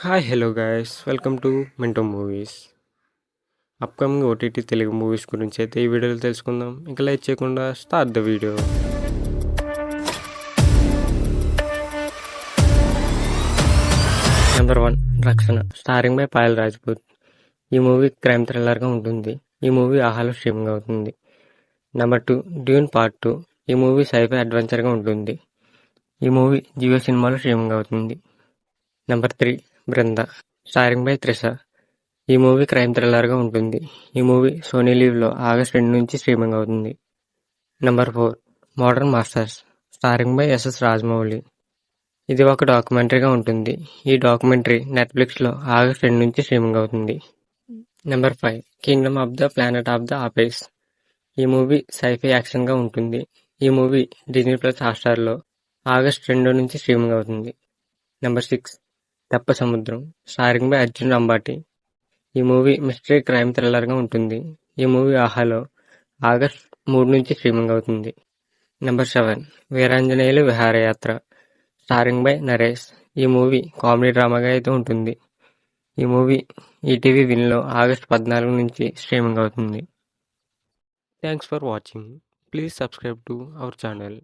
Hi hello guys welcome to Minto movies. Upcoming OTT Telugu movies గురించి అయితే ఈ వీడియోలో తెలుసుకుందాం. ఇంకా లైక్ చేయకుండా స్టార్ట్ ద వీడియో. నెంబర్ 1 రక్షణ, స్టారింగ్ బై పాయల్ రాజ్పూత్. ఈ మూవీ క్రైమ్ థ్రిల్లర్గా ఉంటుంది. ఈ మూవీ ఆహాలో స్ట్రీమింగ్ అవుతుంది. Number 2 Dune part 2. ఈ మూవీ సైఫై అడ్వెంచర్గా ఉంటుంది. ఈ మూవీ జియో సినిమాలో స్ట్రీమింగ్ అవుతుంది. Number 3 Brinda, starring by Trisha. ఈ మూవీ క్రైమ్ థ్రిల్లర్గా ఉంటుంది. ఈ మూవీ సోనీ లీవ్లో ఆగస్ట్ 2 నుంచి స్ట్రీమింగ్ అవుతుంది. Number 4 modern masters, starring by SS Rajamouli. ఇది ఒక డాక్యుమెంటరీగా ఉంటుంది. ఈ డాక్యుమెంటరీ నెట్ఫ్లిక్స్లో ఆగస్ట్ 2 నుంచి స్ట్రీమింగ్ అవుతుంది. Number 5 Kingdom of the Planet of the Apes. ఈ మూవీ సైఫై యాక్షన్గా ఉంటుంది. ఈ మూవీ డిజ్నీ ప్లస్ హాట్స్టార్లో ఆగస్ట్ 2 నుంచి స్ట్రీమింగ్ అవుతుంది. నెంబర్ 6 తెప్ప సముద్రం, స్టారింగ్ బై అర్జున్ అంబాటి. ఈ మూవీ మిస్టరీ క్రైమ్ థ్రిల్లర్గా ఉంటుంది. ఈ మూవీ ఆహాలో ఆగస్ట్ 3 నుంచి స్ట్రీమింగ్ అవుతుంది. Number 7 Veeranjaneyulu Viharayatra, starring by Naresh. ఈ మూవీ కామెడీ డ్రామాగా అయితే ఉంటుంది. ఈ మూవీ ఈటీవీ విన్లో ఆగస్ట్ 14 నుంచి స్ట్రీమింగ్ అవుతుంది. Thanks for watching. Please subscribe to our channel.